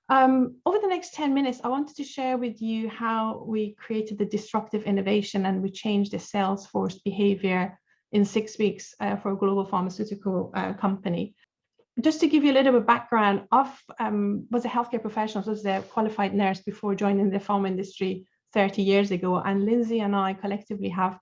Over the next 10 minutes, I wanted to share with you how we created the disruptive innovation and we changed the sales force behavior in 6 weeks for a global pharmaceutical company. Just to give you a little bit of background, I was a healthcare professional, was a qualified nurse before joining the pharma industry 30 years ago. And Lindsay and I collectively have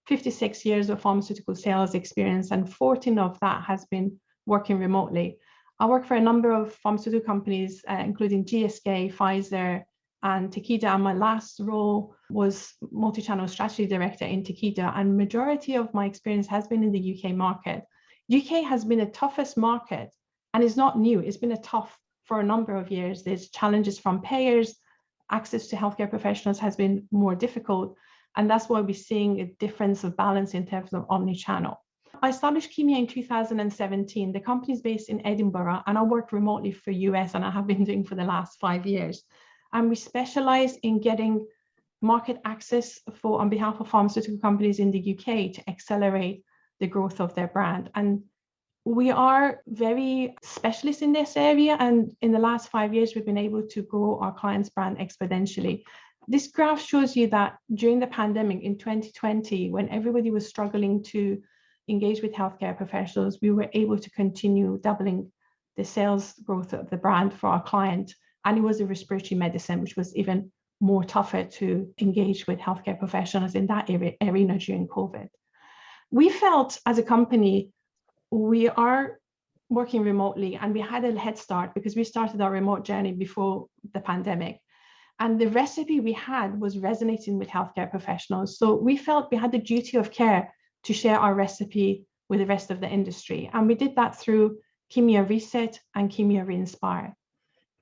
56 years of pharmaceutical sales experience, and 14 of that has been working remotely. I work for a number of pharmaceutical companies, including GSK, Pfizer, and Takeda. And my last role was multi-channel strategy director in Takeda. And majority of my experience has been in the UK market. UK has been the toughest market, and it's not new. It's been a tough for a number of years. There's challenges from payers. Access to healthcare professionals has been more difficult. And that's why we're seeing a difference of balance in terms of omni-channel. I established Cheeia in 2017. The company is based in Edinburgh, and I work remotely for US, and I have been doing for the last 5 years. And we specialize in getting market access on behalf of pharmaceutical companies in the UK to accelerate the growth of their brand. And we are very specialist in this area. And in the last 5 years, we've been able to grow our clients' brand exponentially. This graph shows you that during the pandemic in 2020, when everybody was struggling to engage with healthcare professionals, we were able to continue doubling the sales growth of the brand for our client. And it was a respiratory medicine, which was even more tougher to engage with healthcare professionals in that arena during COVID. We felt as a company, we are working remotely, and we had a head start because we started our remote journey before the pandemic. And the recipe we had was resonating with healthcare professionals. So we felt we had the duty of care to share our recipe with the rest of the industry. And we did that through Cheeia ReSET and Cheeia Re-Inspire.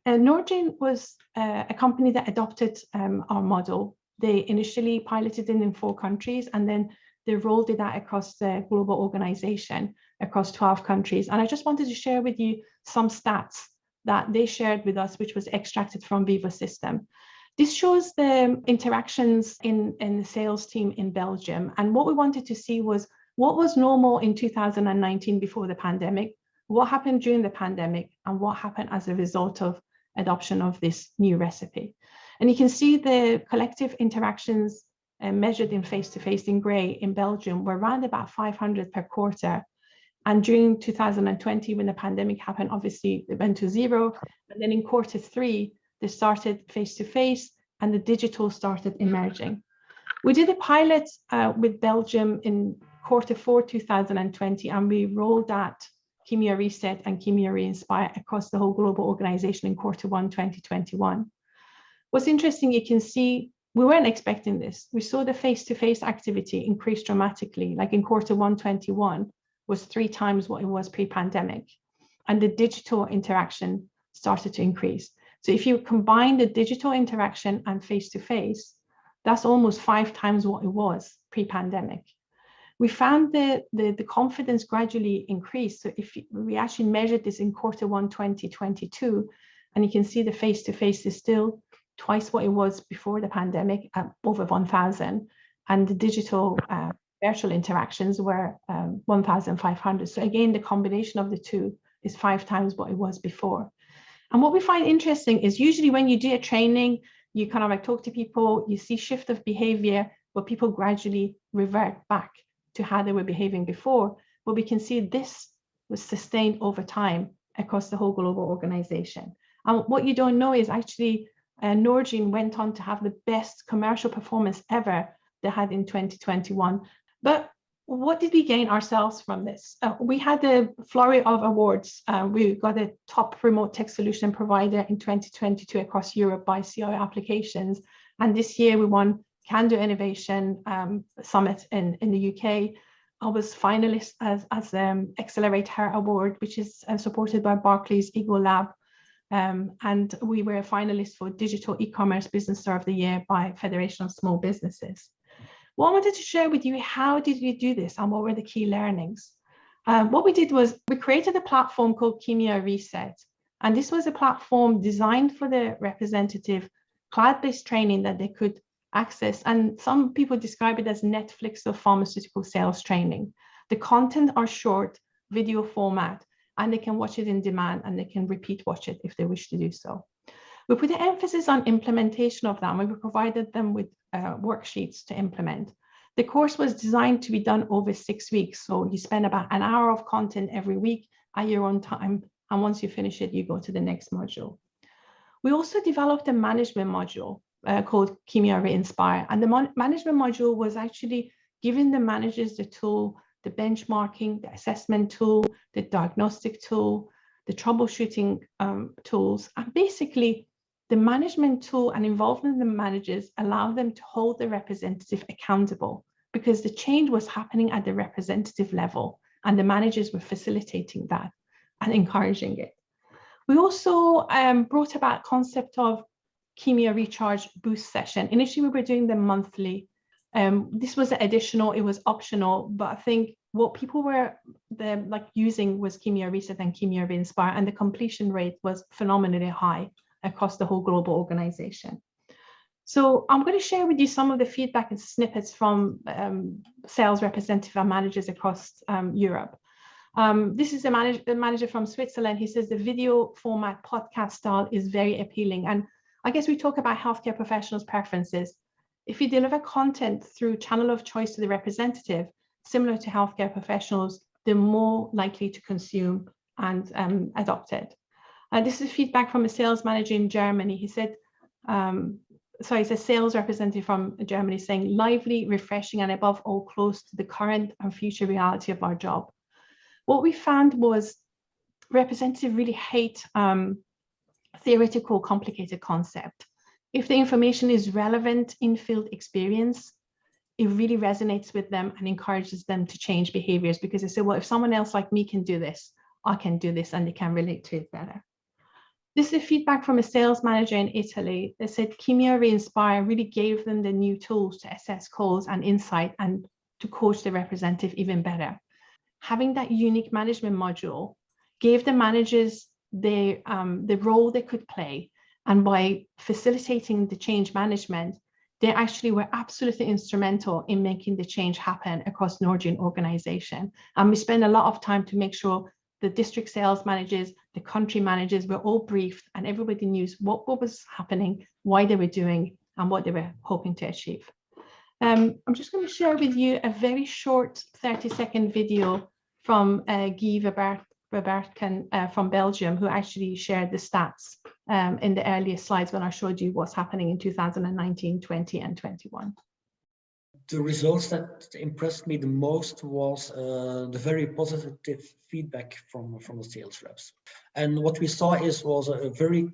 Norgine was a company that adopted our model. They initially piloted it in 4 countries, and then they rolled it out across the global organization across 12 countries. And I just wanted to share with you some stats that they shared with us, which was extracted from Veeva system. This shows the interactions in the sales team in Belgium. And what we wanted to see was what was normal in 2019 before the pandemic, what happened during the pandemic, and what happened as a result of adoption of this new recipe. And you can see the collective interactions measured in face-to-face in gray in Belgium were around about 500 per quarter. And during 2020, when the pandemic happened, obviously it went to 0. And then in Q3, they started face-to-face, and the digital started emerging. We did a pilot with Belgium in Q4 2020, and we rolled out Cheeia ReSET and Cheeia Re-Inspire across the whole global organization in Q1 2021. What's interesting, you can see we weren't expecting this. We saw the face-to-face activity increase dramatically, like in Q1 21 was 3 times what it was pre-pandemic, and the digital interaction started to increase. So if you combine the digital interaction and face-to-face, that's almost 5 times what it was pre-pandemic. We found that the confidence gradually increased. So if we actually measured this in Q1 2022, and you can see the face-to-face is still twice what it was before the pandemic, at over 1,000, and the digital virtual interactions were 1,500. So again, the combination of the two is 5 times what it was before. And what we find interesting is usually when you do a training, you kind of like talk to people, you see shift of behavior, where people gradually revert back to how they were behaving before. But we can see this was sustained over time across the whole global organization. And what you don't know is actually Norgine went on to have the best commercial performance ever they had in 2021. But what did we gain ourselves from this? We had a flurry of awards. We got a top remote tech solution provider in 2022 across Europe by CIO Applications. And this year we won Can Do Innovation Summit in the UK. I was finalist as Accelerator Award, which is supported by Barclays Eagle Lab. And we were a finalist for Digital E-commerce Business of the Year by Federation of Small Businesses. What I wanted to share with you, how did we do this and what were the key learnings? What we did was we created a platform called Cheeia ReSET. And this was a platform designed for the representative cloud-based training that they could access. And some people describe it as Netflix of pharmaceutical sales training. The content are short, video format, and they can watch it in demand and they can repeat watch it if they wish to do so. We put an emphasis on implementation of them, and we provided them with worksheets to implement. The course was designed to be done over 6 weeks. So you spend about an hour of content every week at your own time. And once you finish it, you go to the next module. We also developed a management module called Cheeia Re-Inspire. And the management module was actually giving the managers the tool, the benchmarking, the assessment tool, the diagnostic tool, the troubleshooting tools. And basically, the management tool and involvement of the managers allow them to hold the representative accountable, because the change was happening at the representative level and the managers were facilitating that and encouraging it. We also brought about concept of Cheeia Recharge Boost session. Initially, we were doing them monthly. This was additional, it was optional, but I think what people were using was Cheeia ReSET and Cheeia Re-Inspire, and the completion rate was phenomenally high across the whole global organization. So I'm going to share with you some of the feedback and snippets from sales representative and managers across Europe. This is a manager from Switzerland. He says the video format podcast style is very appealing. And I guess we talk about healthcare professionals' preferences. If you deliver content through channel of choice to the representative, similar to healthcare professionals, they're more likely to consume and adopt it. This is feedback from a sales manager in Germany. He said, it's a sales representative from Germany saying, lively, refreshing, and above all, close to the current and future reality of our job. What we found was representatives really hate theoretical, complicated concept. If the information is relevant in-field experience, it really resonates with them and encourages them to change behaviors, because they say, well, if someone else like me can do this, I can do this, and they can relate to it better. This is feedback from a sales manager in Italy. They said Cheeia Re-Inspire really gave them the new tools to assess calls and insight and to coach the representative even better. Having that unique management module gave the managers the role they could play. And by facilitating the change management, they actually were absolutely instrumental in making the change happen across the Norwegian organization. And we spend a lot of time to make sure the district sales managers, the country managers were all briefed and everybody knew what was happening, why they were doing, and what they were hoping to achieve. I'm just going to share with you a very short 30-second video from Guy Verbertken from Belgium, who actually shared the stats in the earlier slides when I showed you what's happening in 2019, 20, and 21. The results that impressed me the most was the very positive feedback from the sales reps. And what we saw was a very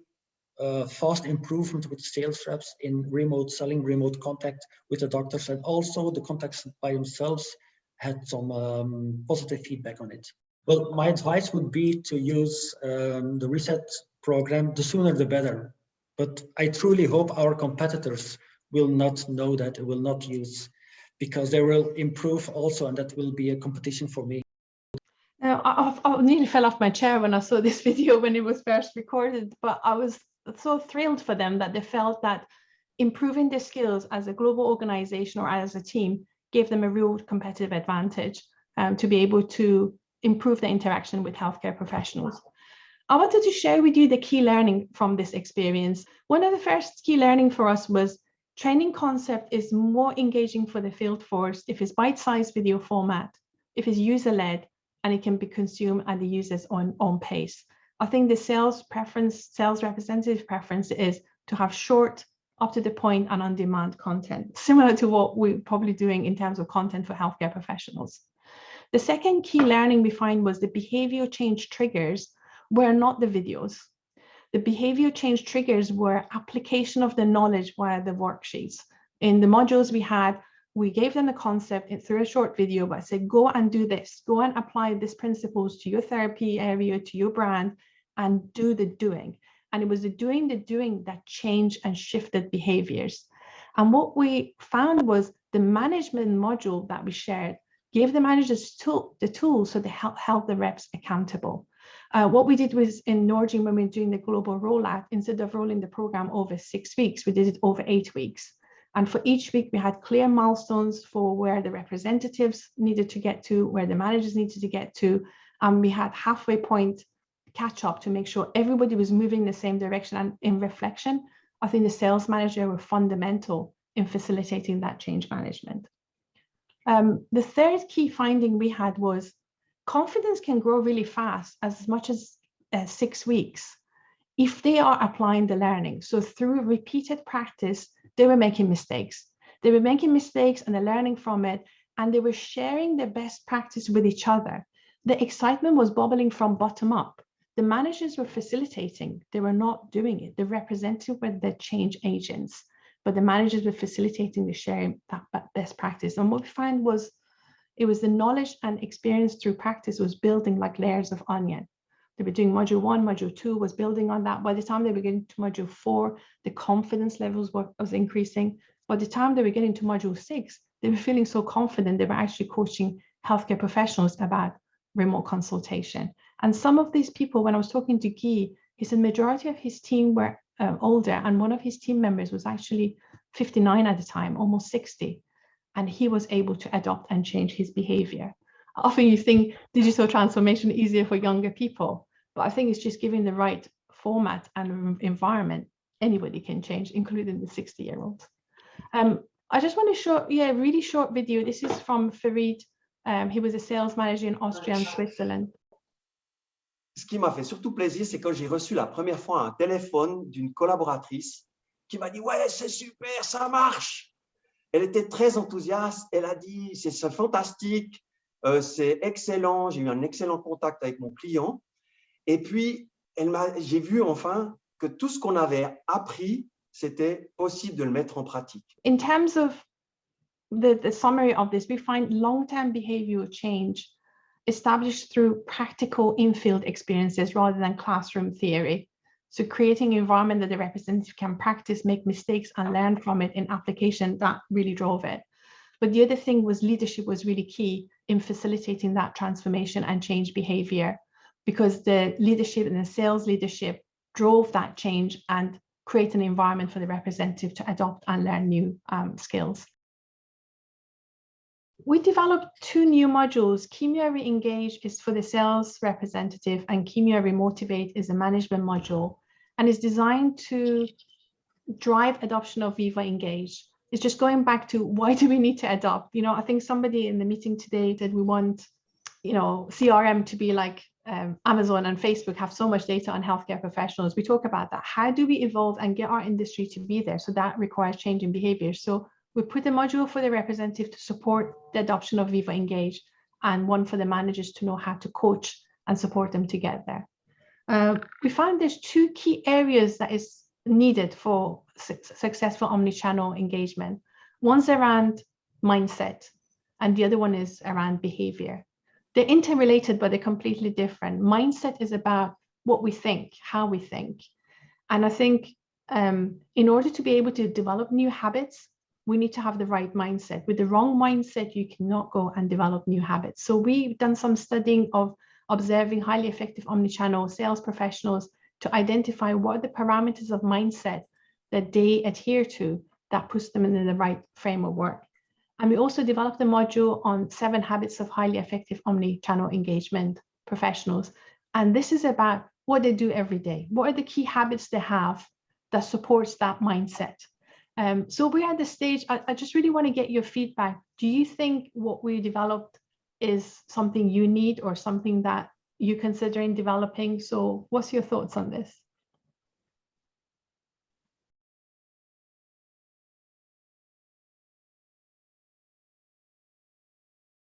fast improvement with sales reps in remote selling, remote contact with the doctors, and also the contacts by themselves had some positive feedback on it. Well, my advice would be to use the ReSET program, the sooner the better. But I truly hope our competitors will not know that, will not use, because they will improve also, and that will be a competition for me. I nearly fell off my chair when I saw this video when it was first recorded, but I was so thrilled for them that they felt that improving their skills as a global organization or as a team gave them a real competitive advantage to be able to improve the interaction with healthcare professionals. I wanted to share with you the key learning from this experience. One of the first key learning for us was training concept is more engaging for the field force if it's bite-sized video format, if it's user-led, and it can be consumed at the user's own pace. I think the sales representative preference is to have short, up to the point, and on-demand content, similar to what we're probably doing in terms of content for healthcare professionals. The second key learning we find was the behavior change triggers were not the videos. The behavior change triggers were application of the knowledge via the worksheets. In the modules we gave them the concept through a short video, but I said, go and do this, go and apply these principles to your therapy area, to your brand, and do the doing. And it was the doing that changed and shifted behaviors. And what we found was the management module that we shared gave the managers the tools so they held the reps accountable. What we did was in Norwegian, when we were doing the global rollout, instead of rolling the program over 6 weeks, we did it over 8 weeks. And for each week, we had clear milestones for where the representatives needed to get to, where the managers needed to get to. We had halfway point catch up to make sure everybody was moving in the same direction. And in reflection, I think the sales manager were fundamental in facilitating that change management. The third key finding we had was confidence can grow really fast, as much as 6 weeks, if they are applying the learning. So through repeated practice, they were making mistakes. They were making mistakes and they're learning from it, and they were sharing their best practice with each other. The excitement was bubbling from bottom up. The managers were facilitating. They were not doing it. The representatives were the change agents, but the managers were facilitating the sharing that best practice. And what we found was, it was the knowledge and experience through practice was building like layers of onion. They were doing module 1, module 2 was building on that. By the time they were getting to module 4, the confidence levels was increasing. By the time they were getting to module 6, they were feeling so confident they were actually coaching healthcare professionals about remote consultation. And some of these people, when I was talking to Guy, he said majority of his team were older, and one of his team members was actually 59 at the time, almost 60. And he was able to adopt and change his behavior. Often you think digital transformation easier for younger people, but I think it's just giving the right format and environment, anybody can change, including the 60-year-olds. I just want to show a really short video. This is from Farid. He was a sales manager in Austria and Switzerland. Ce qui m'a fait surtout plaisir, c'est quand j'ai reçu la première fois un téléphone d'une collaboratrice qui m'a dit « Ouais, c'est super, ça marche !» Elle était très enthousiaste. Elle a dit « C'est fantastique, c'est excellent, j'ai eu un excellent contact avec mon client. » Et puis, j'ai vu enfin que tout ce qu'on avait appris, c'était possible de le mettre en pratique. In terms of the summary of this, we find long-term behavioral change established through practical in-field experiences rather than classroom theory. So creating an environment that the representative can practice, make mistakes, and learn from it in application, that really drove it. But the other thing was leadership was really key in facilitating that transformation and change behavior, because the leadership and the sales leadership drove that change and create an environment for the representative to adopt and learn new skills. We developed 2 new modules. Cheeia Re-Engage is for the sales representative, and Cheeia Re-Motivate is a management module, and is designed to drive adoption of Veeva Engage. It's just going back to, why do we need to adopt? You know, I think somebody in the meeting today said we want, you know, CRM to be like Amazon and Facebook, have so much data on healthcare professionals. We talk about that. How do we evolve and get our industry to be there? So that requires change in behavior. So we put a module for the representative to support the adoption of Veeva Engage, and one for the managers to know how to coach and support them to get there. We found there's 2 key areas that is needed for successful omnichannel engagement. One's around mindset, and the other one is around behavior. They're interrelated, but they're completely different. Mindset is about what we think, how we think. And I think in order to be able to develop new habits, we need to have the right mindset. With the wrong mindset, you cannot go and develop new habits. So we've done some studying of observing highly effective omnichannel sales professionals to identify what are the parameters of mindset that they adhere to that puts them in the right frame of work. And we also developed a module on 7 habits of highly effective omnichannel engagement professionals. And this is about what they do every day. What are the key habits they have that supports that mindset? So we're at the stage, I just really want to get your feedback. Do you think what we developed is something you need or something that you're considering developing? So what's your thoughts on this?